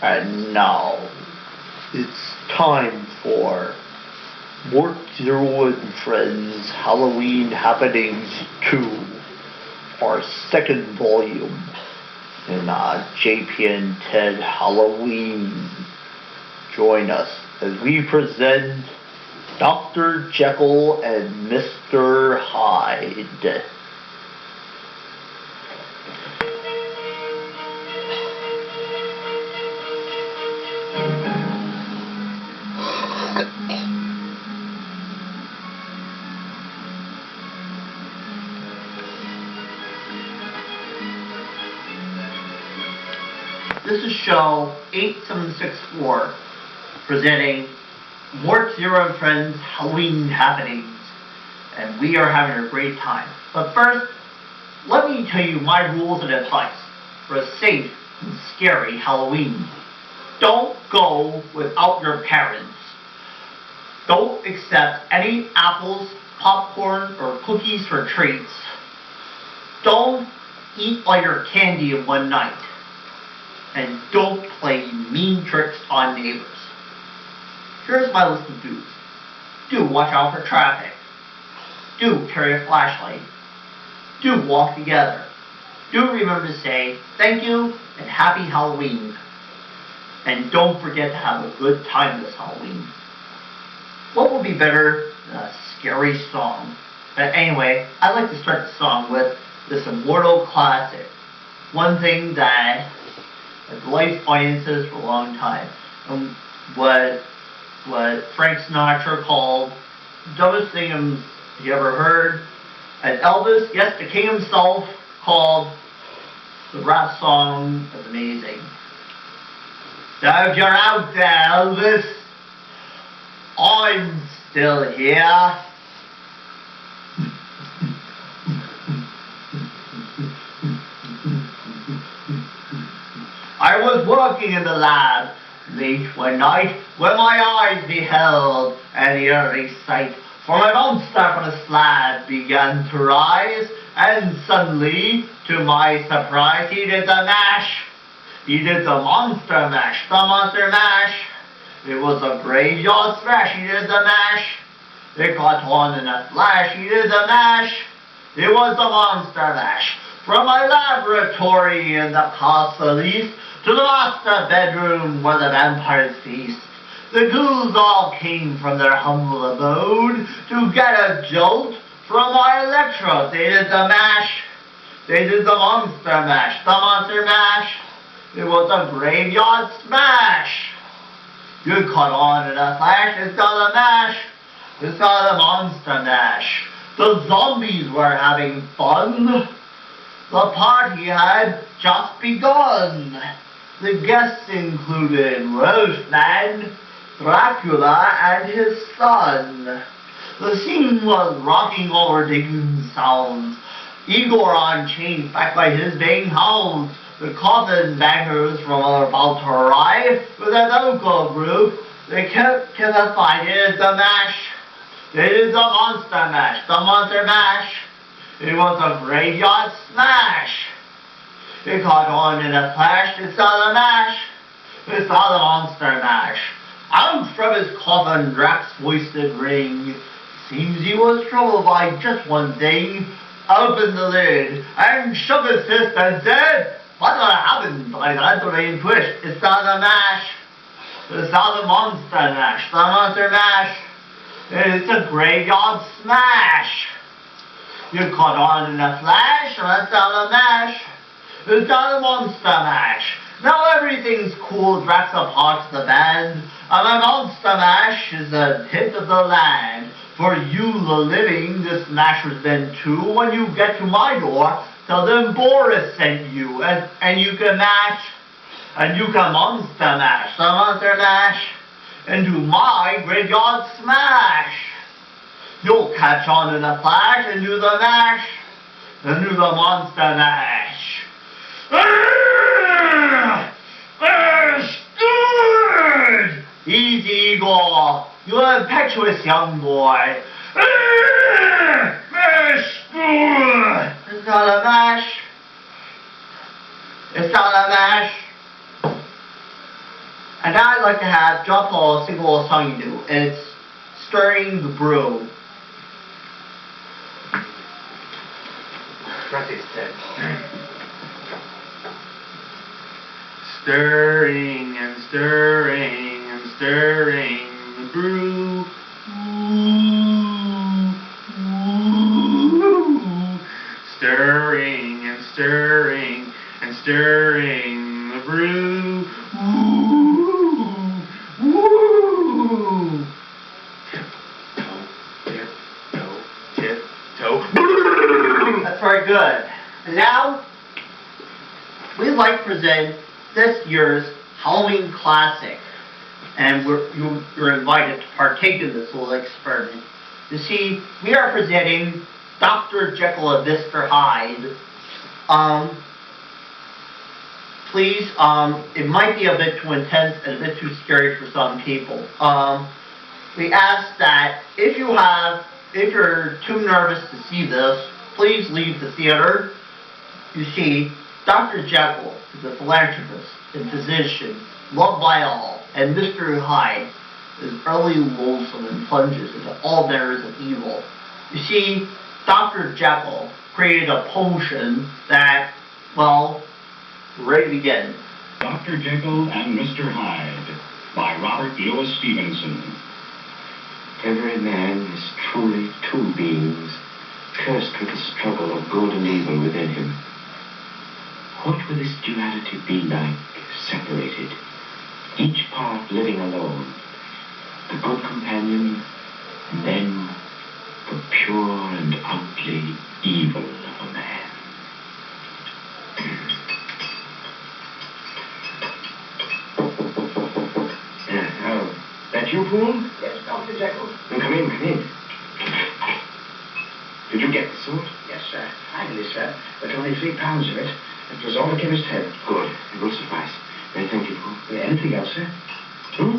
And now, it's time for Mort Zero and Friends Halloween Happenings 2, our second volume in JPN Ted Halloween. Join us as we present Dr. Jekyll and Mr. Hyde. This is show 8764, presenting Mort Zero and Friends Halloween Happenings, and we are having a great time. But first, let me tell you my rules and advice for a safe and scary Halloween. Don't go without your parents. Don't accept any apples, popcorn, or cookies for treats. Don't eat all your candy in one night. And don't play mean tricks on neighbors. Here's my list of do's. Do watch out for traffic. Do carry a flashlight. Do walk together. Do remember to say thank you and happy Halloween. And don't forget to have a good time this Halloween. What would be better than a scary song? But anyway, I'd like to start the song with this immortal classic. One thing that life audiences for a long time. What Frank Sinatra called dumbest thing you ever heard. And Elvis, yes, the king himself, called the rap song as amazing. So if you're out there, Elvis, I'm still here. I was working in the lab late one night when my eyes beheld an eerie sight. For my monster from the slab began to rise, and suddenly, to my surprise, he did the mash. He did the monster mash, the monster mash. It was a graveyard smash, he did the mash. It caught on in a flash, he did the mash. It was the monster mash. From my laboratory in the castle east to the master bedroom where the vampires feast. The ghouls all came from their humble abode to get a jolt from my electrodes. They did the mash. They did the monster mash. The monster mash. It was a graveyard smash. You caught on in a flash. It's got a mash. It's got a monster mash. The zombies were having fun. The party had just begun. The guests included Wolfman, Dracula, and his son. The scene was rocking over digging sounds. Igor on chain backed by his baying hounds. The coffin bangers from are about to arrive with a local group. They kept fighting. It is the mash. It is the monster mash. The monster mash. It was a graveyard smash. It caught on in a flash. It's got a mash. It's got a monster mash. Out from his coffin, Drax's voice did ring. Seems he was troubled by just one thing. Opened the lid and shook his fist and said, "What's gonna happen?" I got the rain push. It's not a mash. It's not a monster mash. The monster mash. It's a graveyard smash. You caught on in a flash. It's not a mash. It's not a monster mash. Now everything's cool. Drax apart the band. And a monster mash is a hit of the land. For you, the living, this mash was meant to. When you get to my door, tell them Boris sent you. And you can mash. And you can monster mash. The monster mash. Into my graveyard smash. You'll catch on in a flash and do the mash. And do the monster mash. Stood! Easy, Igor. You impetuous young boy. It's not a mash. It's not a mash. And now I'd like to have John Paul sing a little song you do. It's Stirring the Brew. Practice 10. Stirring and stirring and stirring the brew. Ooh, stirring and stirring and stirring the brew. Ooh. Tiptoe, tiptoe, tiptoe. That's very good. And now, we'd like to present this year's Halloween Classic. And you're invited to partake in this little experiment. You see, we are presenting Dr. Jekyll and Mr. Hyde. Please, it might be a bit too intense and a bit too scary for some people. We ask that if you're too nervous to see this, please leave the theater. You see, Dr. Jekyll is a philanthropist and physician, loved by all, and Mr. Hyde is utterly loathsome and plunges into all manners of evil. You see, Dr. Jekyll created a potion that, well, we're ready to begin. Dr. Jekyll and Mr. Hyde by Robert Louis Stevenson. Every man is truly two beings, cursed with the struggle of good and evil within him. What will this duality be like, separated, each part living alone? The good companion, and then the pure and outly evil of a man. Oh, that you, Poole? Yes, Dr. Jekyll. Then come in, come in. Did you get the sword? Yes, sir. Finally, sir. But only 3 pounds of it. It was all the chemist had. Good. It will suffice. Very thank you, Poole. Anything else, sir? Oh,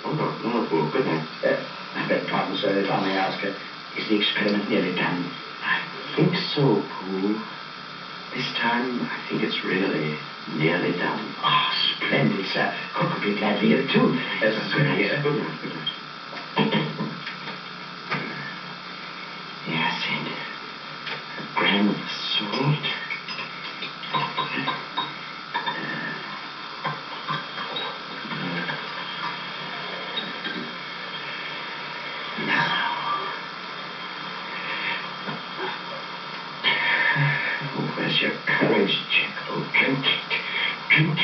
no, Poole. Good night. I beg pardon, sir, if I may ask. Is the experiment nearly done? I think so, Poole. This time, I think it's really nearly done. Ah, splendid, sir. Cook would be glad to hear it, too. Good night. Good night. Good night. Yes, and a gram of salt. Where's your courage, Jekyll? Drink it. Drink it.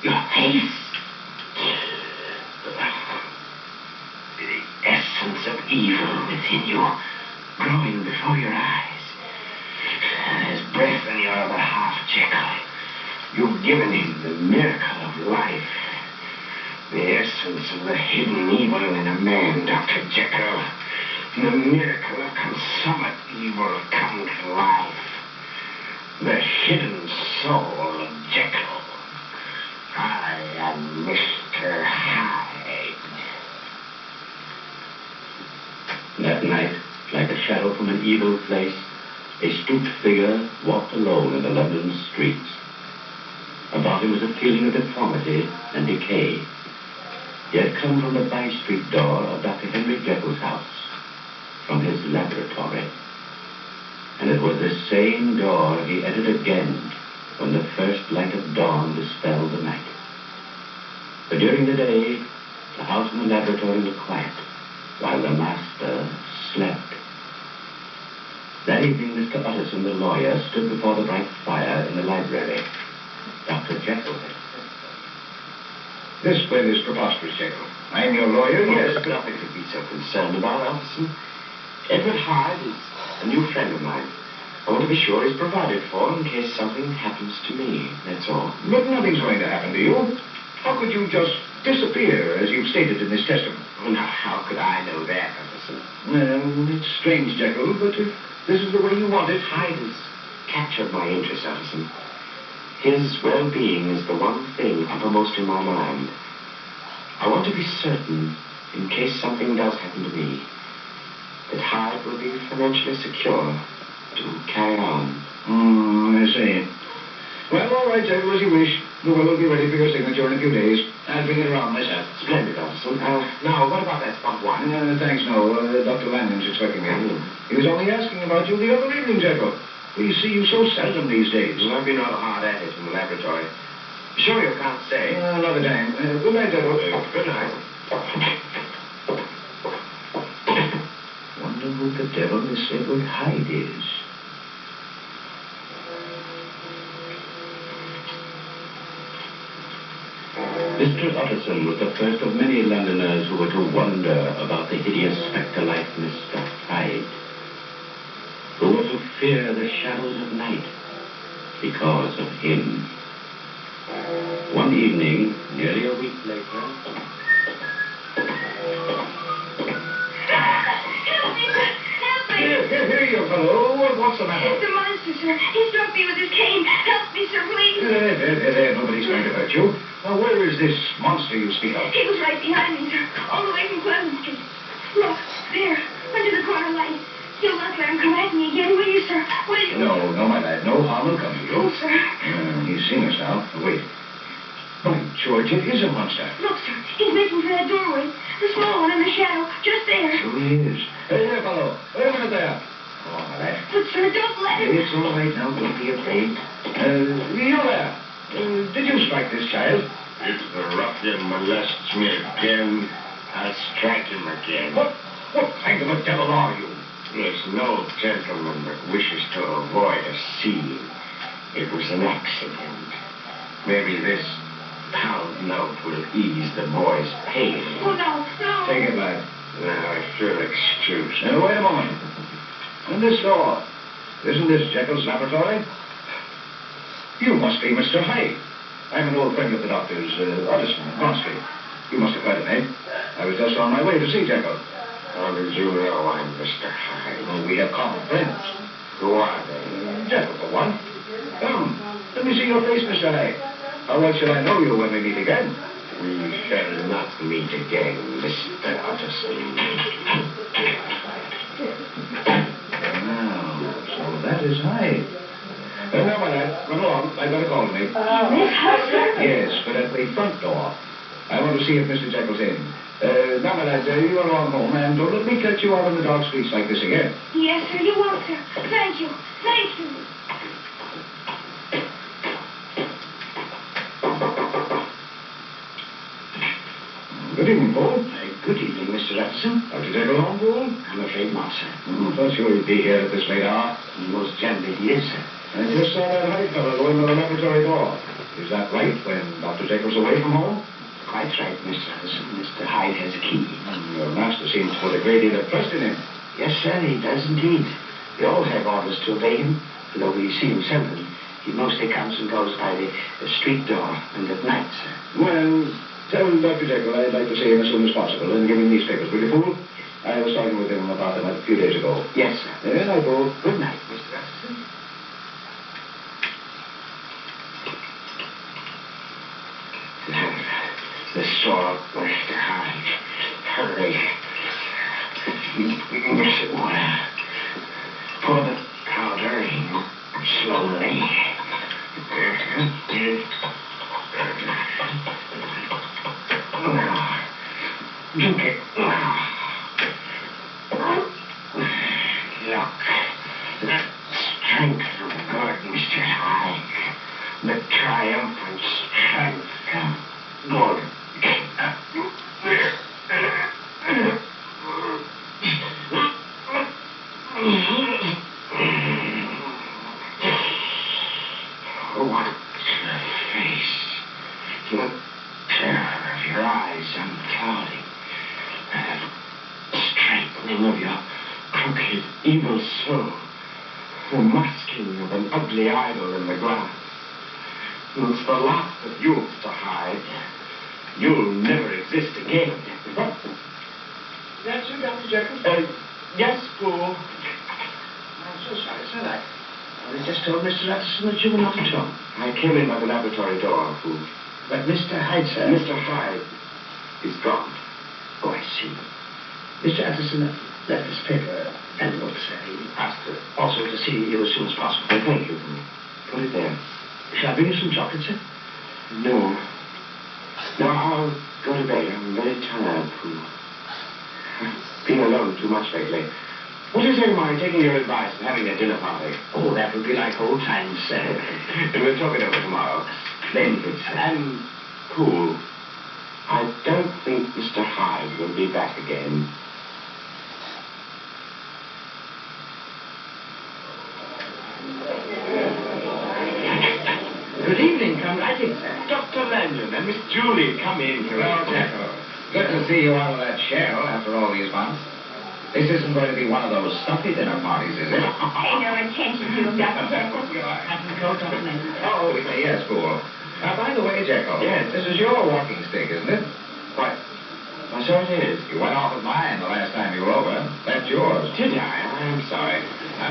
Your face. The essence of evil within you, growing before your eyes. There's breath in your other half, Jekyll. You've given him the miracle of life. The essence of the hidden evil in a man, Dr. Jekyll. The miracle of consummate evil come to life. The hidden soul of Jekyll. I am Mr. Hyde. That night, like a shadow from an evil place, a stooped figure walked alone in the London streets. About him was a feeling of deformity and decay. He had come from the by-street door of Dr. Henry Jekyll's house, from his laboratory. And it was this same door he entered again when the first light of dawn dispelled the night. But during the day, the house and the laboratory were quiet, while the master slept. That evening, Mr. Utterson, the lawyer, stood before the bright fire in the library. Dr. Jekyll had said so. This plan is preposterous, Jekyll. I am your lawyer, yes, but Nothing to be so concerned about, Utterson. Edward Hyde is a new friend of mine. I want to be sure he's provided for in case something happens to me, that's all. But nothing's going to happen to you. How could you just disappear, as you've stated in this testament? Oh, now, how could I know that, Utterson? Well, it's strange, Jekyll, but if this is the way you want it... Hyde has captured my interest, Utterson. His well-being is the one thing uppermost in my mind. I want to be certain, in case something does happen to me, that Hyde will be financially secure to carry on. I see. Well, all right, Jekyll, as you wish. The will will be ready for your signature in a few days. I'll bring it around myself. Splendid, Utterson. Now, what about that spot one? Thanks, no. Dr. Lanyon's expecting me. He was only asking about you the other evening, Jekyll. We see you so seldom these days. I've been rather hard at it in the laboratory. Sure you can't say. Another time. Good night, Jekyll. Good night. Wonder who the devil Miss Edward Hyde is. Mr. Utterson was the first of many Londoners who were to wonder about the hideous spectre-like Mr. Hyde, who were to fear the shadows of night because of him. One evening, nearly a week later... Help me, sir! Help me! Here, you fellow. What's the matter? The monster, sir. He struck me with his cane. Help me, sir, please. There. Nobody's going to hurt you. Now, where is this monster you speak of? He was right behind me, sir. All the way from Pleasant Street. Look, there, under the corner light. You'll not let him come at me again, will you, sir? Will you? No, my lad. No harm will come to you. Oh, sir. He's seen us now. Wait. By George, it is a monster. Look, sir. He's making for that doorway. The small one in the shadow. Just there. So he is. Hey there, fellow. Wait a minute there. Oh, my lad. But, sir, don't let him. It's all right now. Don't be afraid. You there. Did you strike this child? If the ruffian molests me again, I'll strike him again. What kind of a devil are you? There's no gentleman that wishes to avoid a scene. It was an accident. Maybe this pound note will ease the boy's pain. Oh, no. Take it, lad. Now, if you'll excuse me. Wait a moment. And this door. Isn't this Jekyll's laboratory? You must be Mr. Hyde. I'm an old friend of the doctor's, Utterson, Bond Street. You must have heard of me. I was just on my way to see Jekyll. How did you know I'm Mr. Hyde? Oh, we have common friends. Who are they? Jekyll, for one. Come, let me see your face, Mr. Hyde. How well shall I know you when we meet again? We shall not meet again, Mr. Utterson. Now, so that is Hyde. Now, my lad, run along. I've got a call to make. This house, sir? Yes, but at the front door. I want to see if Mr. Jekyll's in. Now, my lad, you are on home, and don't let me catch you out on the dark streets like this again. Yes, sir, you won't, sir. Thank you. Thank you. Good evening, Paul. Good evening, Mr. Utterson. Dr. Jekyll home, Paul? I'm afraid not, sir. Thought you would be here at this late hour. Most generally he is, sir. I just saw that Hyde fellow go into the laboratory door. Is that right, when Dr. Jekyll's away from home? Quite right, Mr. Utterson. Mr. Hyde has a key. Your master seems to put a great deal of trust in him. Yes, sir, he does indeed. We all have orders to obey him, though we see him seldom. He mostly comes and goes by the street door and at night, sir. Well, tell Dr. Jekyll I'd like to see him as soon as possible and give him these papers, will you, fool? I was talking with him about them a few days ago. Yes, sir. Good night, Paul. Good night, Mr. Utterson. The sword, Mr. Hyde. Hurry. Well, pour the powder in slowly. Now, drink it now. Look, that strength of God, Mr. Hyde. The triumphant strength of God. What a face. The terror of your eyes unclouding. The straightening of your crooked, evil soul. The masking of an ugly idol in the glass. It's the last of you, Mr. Hyde. You'll never exist again. That's you, Dr. Jekyll? Yes, Pooh. I'm so sorry, sir. I just told Mr. Utterson that you were not at home. I came in by the laboratory door, Pooh. But Mr. Hyde, sir... Mr. Hyde is gone. Oh, I see. Mr. Utterson left this paper and note, sir. He asked also to see you as soon as possible. Thank you, Pooh. Put it there. Shall I bring you some chocolate, sir? No. No, I'll go to bed. I'm very tired, Pooh. I've been alone too much lately. What do you say to my taking your advice and having a dinner party? Oh, that would be like old times, sir. And we'll talk it over tomorrow. Splendid, sir. And, Pooh, I don't think Mr. Hyde will be back again. Good evening, come right in, sir. Dr. Lanyon and Miss Julie, come in. Well, Jekyll, good to see you out of that shell after all these months. This isn't going to be one of those stuffy dinner parties, is it? Pay no attention to him, Dr. Jekyll. Captain Coat, Dr. Oh, yes, Fool. Now, by the way, Jekyll. Yes. This is your walking stick, isn't it? Why, so it is. You went off with mine the last time you were over. Left yours. Did I? I'm sorry.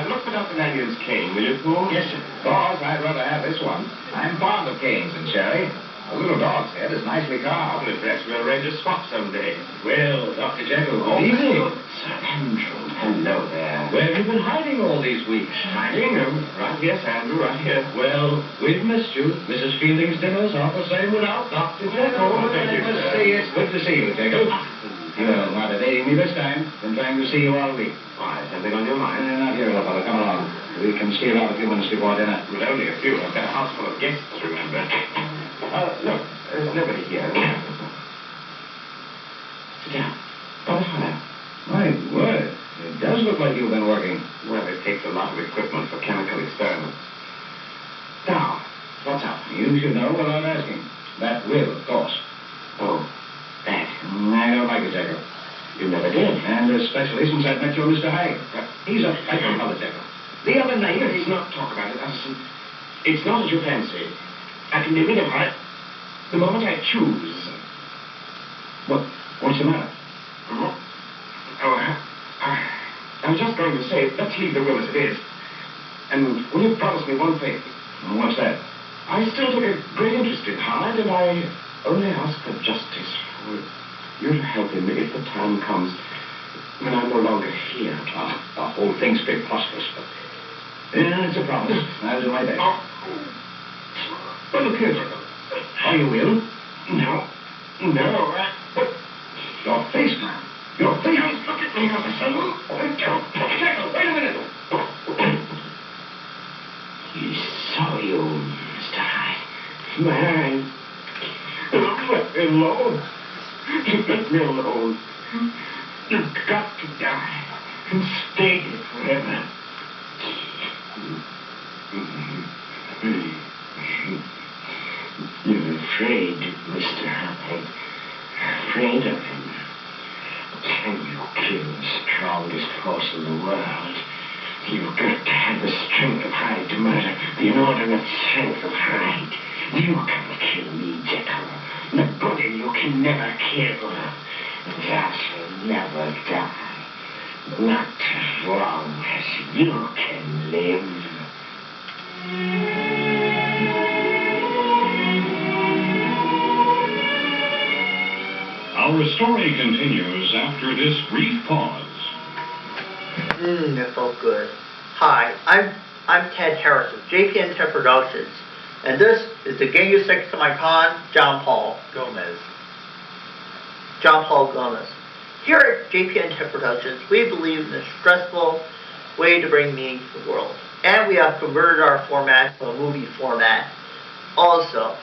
Look for Dr. Lanyon's cane, will you, Pooh? Yes, sir. Boss, I'd rather have this one. I'm fond of canes and sherry. A little dog's head is nicely carved. Well, perhaps we'll arrange a swap someday. Well, Dr. Jekyll, Oh, good evening. good, Sir Andrew. Hello there. Where have you been hiding all these weeks? Hiding? Right here, Sir Andrew, right here. Well, we've missed you. Mrs. Fielding's dinners aren't the same without Dr. Jekyll. Oh, thank you, sir. It's good to see you, Jekyll. You're not evading me this time. Been trying to see you all week. Why, something on your mind? Not here, little fellow. Come along. We can steal out a few minutes before dinner. Well, only a few. I've got a house full of guests, remember. Look, there's nobody here. Sit down. By the fire. My word. It does look like you've been working. Well, it takes a lot of equipment for chemical experiments. Now, what's up? You should know without asking. That will, of course. Oh, that. I don't like it, Jekyll. You never did. And especially since I've met your Mr. Hyde. He's a fighting fellow, Jekyll. The other night... Let's not talk about it, Utterson. It's not as you fancy. I can be rid of her the moment I choose. What's the matter? I was just going to say, let's leave the will as it is. And will you promise me one thing? What's that? I still take a great interest in Hyde, and I only ask for justice, for you to help him if the time comes when I'm no longer here. The whole thing's preposterous, but... it's a promise. I'll do my best. Well, look here. Oh, you will? No. Your face, man. Your face. Don't look at me, Utterson. Jekyll, wait a minute. You saw you, Mr. Hyde. Man. Let me alone. Let me alone. You've got to die and stay here forever. You're afraid, Mr. Hyde. Afraid of him. Can you kill the strongest force in the world? You've got to have the strength of Hyde to murder the inordinate strength of Hyde. You can kill me, Jekyll. The good in you can never kill. That will never die. Not as long as you can live. Our story continues after this brief pause. It felt good. Hi, I'm Ted Harris of JPN Ted Productions, and this is the gang who's next to my con, John Paul Gomez. Here at JPN Ted Productions, we believe in a stressful way to bring meaning to the world, and we have converted our format to a movie format also.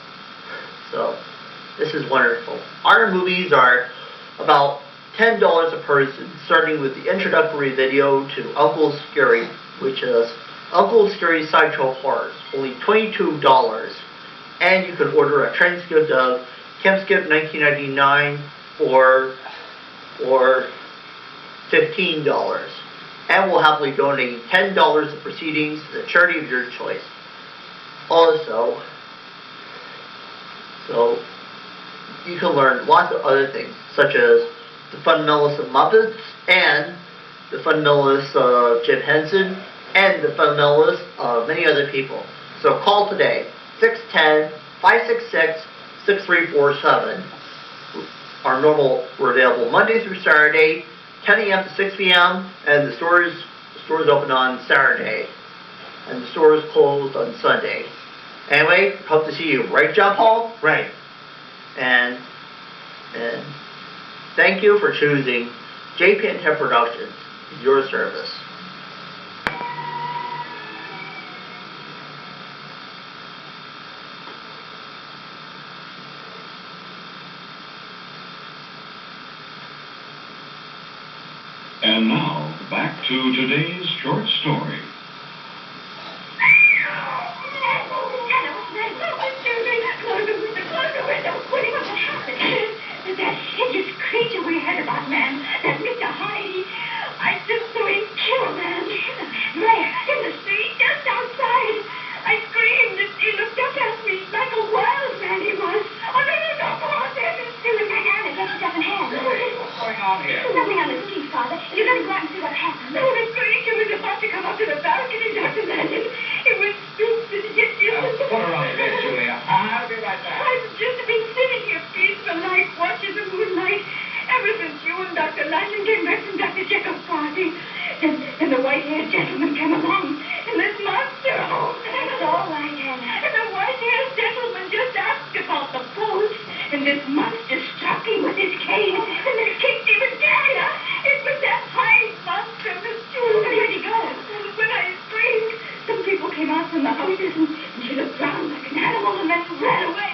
So, this is wonderful. Our movies are about $10 a person, starting with the introductory video to Uncle Scary, which is Uncle Scary Sideshow Horrors, only $22. And you can order a transcript of Camp Skip 1999 for $15. And we'll happily donate $10 of proceedings to the charity of your choice. Also, so you can learn lots of other things, such as the fundamentalists of Muppets, and the fundamentalists of Jim Henson, and the fundamentalists of many other people. So call today, 610-566-6347. We're available Monday through Saturday, 10 a.m. to 6 p.m., and the stores open on Saturday, and the stores closed on Sunday. Anyway, hope to see you. Right, John Paul? Right. And thank you for choosing JP&T Productions, your service. And now, back to today's short story. That hideous creature we heard about, man. That Mr. Hyde. I just saw him kill a man. There, in the street, just outside. I screamed and he looked up at me like a wild man he was. Oh, no, come on, there. Anna, get yourself in hand. What's going on here? Nothing on the street, Father. You're going to go out and see what happened. No, the creature was about to come up to the balcony, Dr. Lanyon. It was stupid. Put her on the bed, Julia. I'll be right back. I've just been sitting here peaceful like watching the moonlight ever since you and Dr. Lanyon came back from Dr. Jekyll's party. And the white-haired gentleman came along. And this monster. Oh, it's all right, Hannah. And the white-haired gentleman just asked about the post. And this monster struck him with his cane. And then kicked him again. It was that Hyde monster, Miss Julie. Where'd he go? When I screamed, some people came out from the houses and she looked round like an animal and then ran away.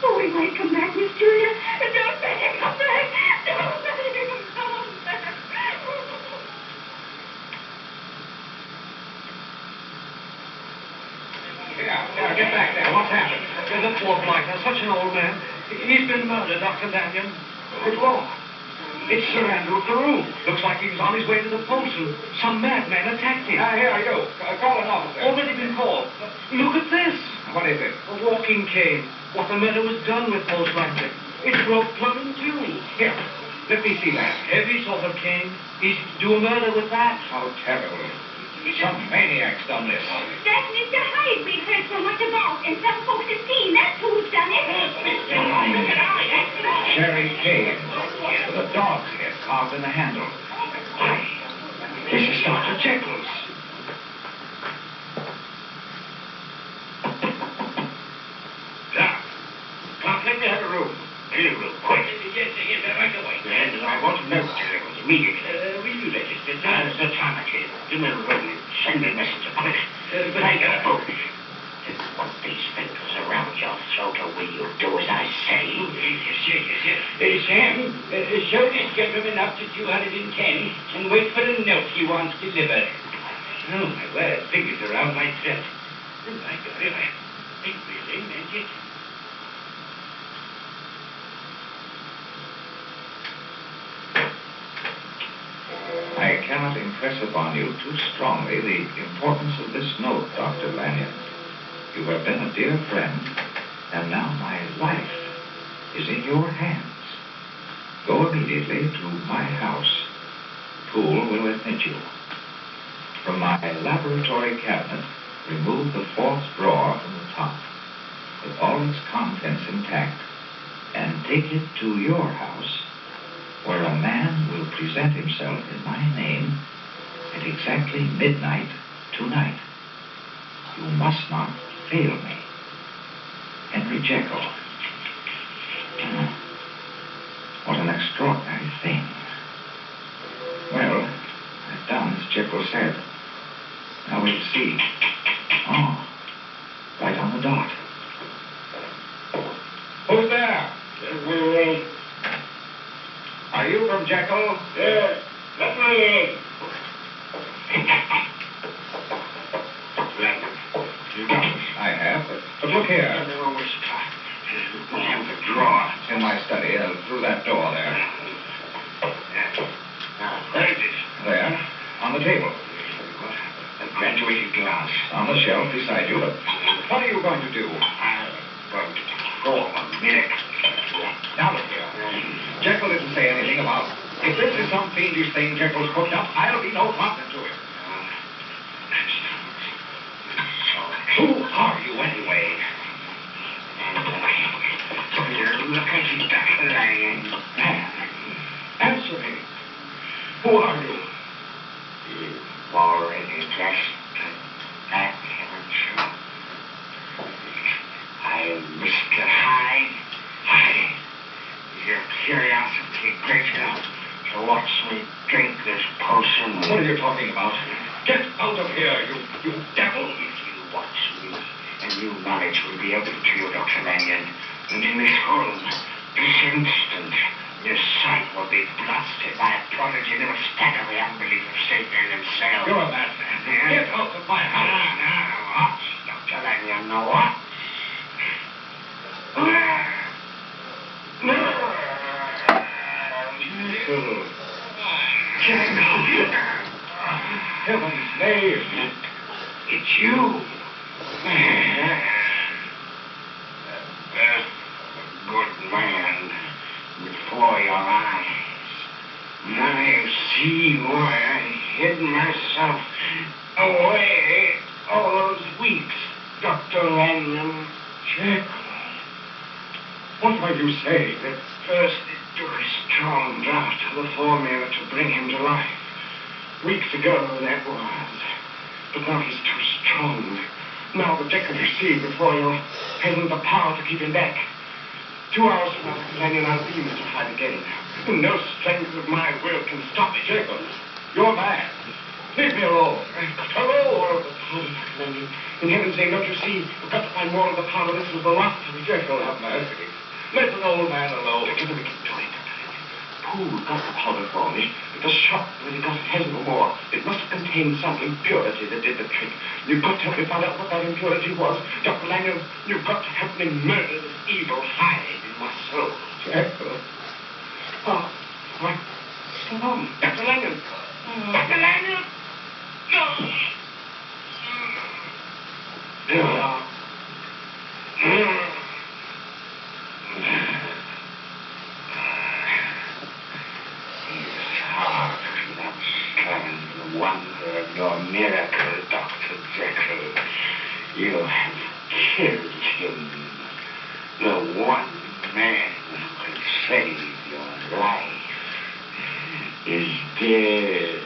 Oh, he might come back, Miss Julia. And don't let him come back. Don't let him come back. Yeah, get back there. What's happened? The poor blighter, such an old man. He's been murdered, Dr. Lanyon. Good Lord. It's Sir Andrew Carew. Looks like he was on his way to the post and some madman attacked him. Here, you. Call an officer. Already been called. Look at this. What is it? A walking cane. What the murder was done with, most likely. It broke plumb in two. Here, let me see that. Heavy sort of cane. He's to do a murder with that. How terrible. Some maniac's done this. That's Mr. Hyde we've heard so much about, and some folks have seen. That's who's done it. Cherry cane with a dog's head carved in the handle. Why, this is Dr. Jekyll's. Clark, let me have a room. In a room, quick. Yes, right away. And I want to know, Jekyll's, immediately. Will you register? Now's the time, I tell you. Give me a ring and send me a messenger, quick. Take a book. Want these fingers around your throat, or will you do as I say? Yes. Sam, show this gentleman up to 210 and wait for the note he wants delivered. Oh, my word, fingers around my throat. Oh, my God, it really meant it. I cannot impress upon you too strongly the importance of this note, Dr. Lanyon. You have been a dear friend, and now my life is in your hands. Go immediately to my house. Poole will admit you. From my laboratory cabinet, remove the fourth drawer from the top, with all its contents intact, and take it to your house, where a man will present himself in my name at exactly midnight tonight. You must not fail me. Henry Jekyll. What an extraordinary thing. Well, I've done as Jekyll said. Now we'll see. Oh, right on the dot. Who's there? Are you from Jekyll? Yes, let me in. You got it. I have, but look here. The drawer. It's in my study, through that door there. Where is it? There, on the table. A graduated glass. On the shelf beside you, but what are you going to do? I'm going to perform a miracle. Now look here. Jekyll didn't say anything about it. If this is some fiendish thing Jekyll's cooked up, I'll be no partner to him. Who are you, anyway? Look at you, Dr. Lanyon. Answer me. Who are you? You've already guessed that, haven't you? I'm Mr. Hyde. Hyde. Your curiosity great enough to watch me drink this potion. What are you talking about? Get out of here, you devil! If you watch me, a new knowledge will be open to you, Dr. Lanyon. And in this room, this instant, your sight will be blasted by a prodigy that will stagger the unbelief of Satan himself. You're a madman. Get out of my house. Now, what? Dr. Lanyon, know what? Heaven's name. It's you. There's a good man before your eyes. Now you see why I hid myself away all those weeks, Dr. Lanyon. Jekyll. What are you saying? At first it took a strong draught of the formula to bring him to life. Weeks ago that was. But now he's too strong. Now the Jekyll you see before you hasn't the power to keep him back. 2 hours from now, Dr. Lanyon, I'll be Mr. Hyde again. No strength of my will can stop me. Jekyll, you're mad. Leave me alone. I've got more of the power, Dr. Lanyon. In heaven's name, don't you see? I've got to find more of the power. This is the lot for me. Jekyll, have mercy. Let an old man alone. Get to the wicked toy, Dr. Lanyon. Who got the powder for me? The shop where he got it has no more. It must have contained some impurity that did the trick. You've got to help me find out what that impurity was. Dr. Lanyon, you've got to help me murder this evil Hyde in my soul. Jekyll. Oh, what? Stone. Dr. Lanyon. Dr. Lanyon! No! Wonder of your miracle, Dr. Jekyll. You have killed him. The one man who could save your life is dead.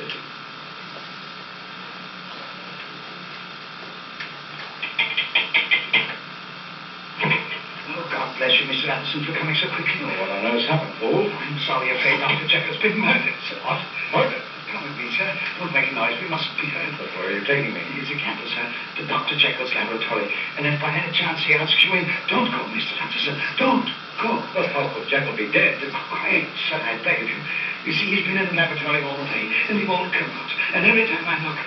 Oh, God bless you, Mr. Anderson, for coming so quickly. Oh, what on earth's happened, fool? I'm sorry, afraid Dr. Jekyll's been murdered, sir. What? Murdered? Come with me, sir. Don't make a noise. We mustn't be heard. But where are you taking me? Here's a candle, sir, to Dr. Jekyll's laboratory. And if by any chance he asks you in, don't go, Mr. Anderson. Don't go. But how could Jekyll be dead? Quiet, sir, I beg of you. You see, he's been in the laboratory all day, and he won't come out. And every time I look,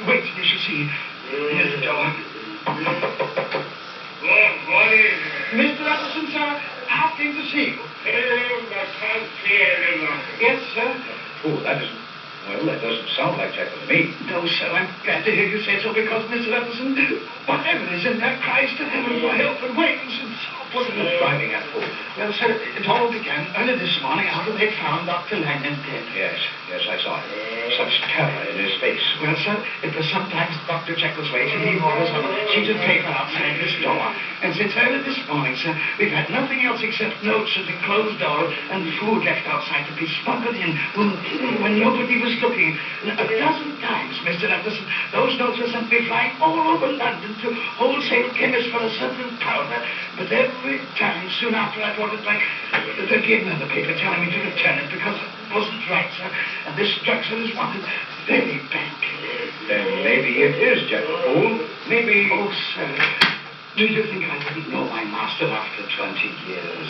wait till you shall see. Here's the door. What is it? Mr. Anderson, sir, asking to see you. I can't hear enough. Yes, sir. Oh, that isn't... Well, that doesn't sound like Jekyll to me. No, sir, I'm glad to hear you say so, because, Mr. Anderson, whatever is in there cries to heaven for help and wails and sobs. What are you driving at, fool? Well, sir, it all began early this morning after they found Dr. Lanyon dead. Yes, I saw it. Such terror in his face. Well, sir, it was sometimes Dr. Jekyll's way to leave orders on a sheet of paper outside this door. And since early this morning, sir, we've had nothing else except notes at the closed door and food left outside to be smuggled in when nobody was looking. And a dozen times, Mr. Anderson, those notes were sent me flying all over London to wholesale chemists for a certain powder. But every time, soon after, I brought it back, they gave me the paper telling me to return it because it wasn't right, sir. And this drug, sir, is wanted very badly. Then maybe it is Jekyll, fool. Maybe... Oh, sir, do you think I wouldn't know my master after 20 years?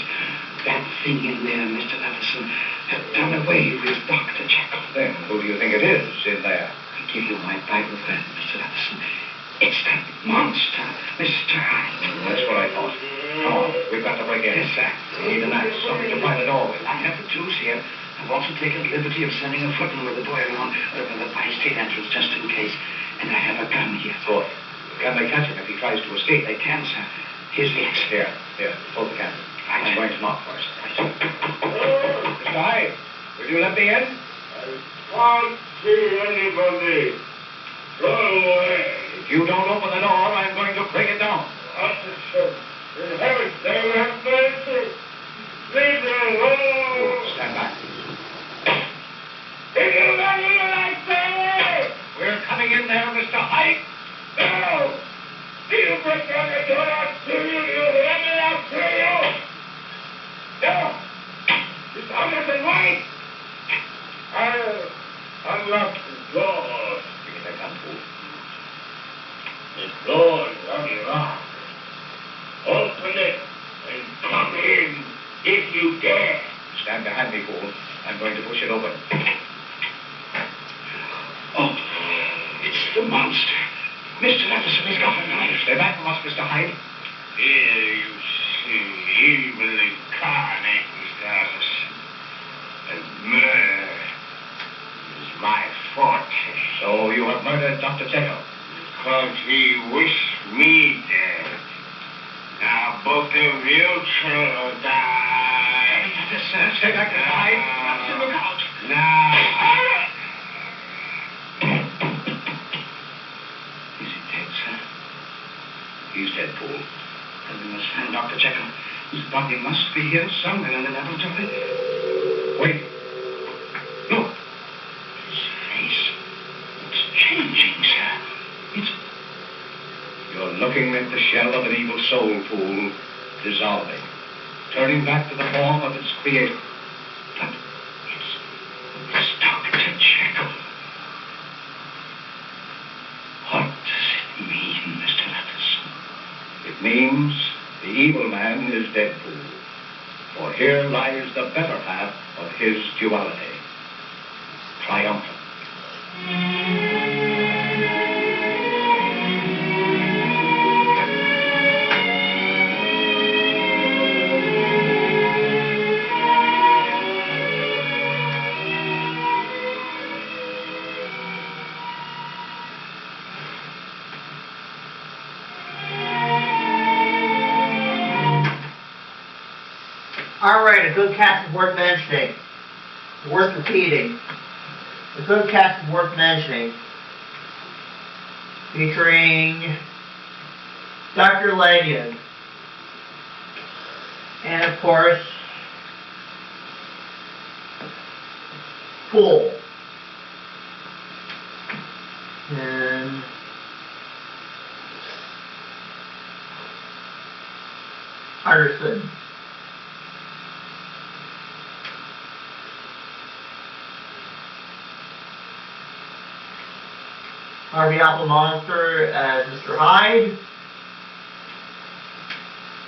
That thing in there, Mr. Anderson, had done away with Dr. Jekyll. Then who do you think it is in there? I give you my Bible word, Mr. Anderson. It's that monster, Mr. Hyde. That's what I thought. Come on, we've got to break in. Yes, sir. We need an axe, something to pry the door with. I have the tools here. I've also taken the liberty of sending a footman with a boy around the by-state entrance just in case. And I have a gun here. Good. Can they catch him if he tries to escape? They can, sir. Here's the axe. Here, hold the candle. Right. I'm going to knock first. Right. Mr. Hyde, will you let me in? I can't see anybody. Go away. If you don't open the door, I'm going to break it down. Officer, in heaven's name, have mercy. Leave me alone. Stand back. If you let me in, I say. We're coming in there, Mr. Hyde. No. You break down the door, I'll kill you. You let me, I'll kill you. No. It's Anderson White. I'll unlock the door. Give me that gun, fool. The door's unlocked. Open it and come in if you dare. Stand behind me, fool. I'm going to push it open. Oh, it's the monster. Mr. Ellison has got a knife. Stay back from us, Mr. Hyde. Here you see evil incarnate, Mr. Ellison. And murder is my forte. So you have murdered Dr. Jekyll. Because he wished me dead. Now both of you shall die. Stay back, Mr. Hyde. Look out. Now. Is he dead, sir? He's dead, fool. Then we must find Dr. Jekyll. His body must be here somewhere in the laboratory. Wait. Look. His face. It's changing, sir. You're looking at the shell of an evil soul, fool, dissolving, turning back to the form of its creator. But it's Dr. Jekyll. What does it mean, Mr. Ellison? It means the evil man is dead, fool. For here lies the better half of his duality, triumphant. Alright, a good cast is worth mentioning. Worth repeating. A good cast is worth mentioning. Featuring Dr. Lanyon. And of course, Fool. And Anderson. Harvey Apple Monster as Mr. Hyde.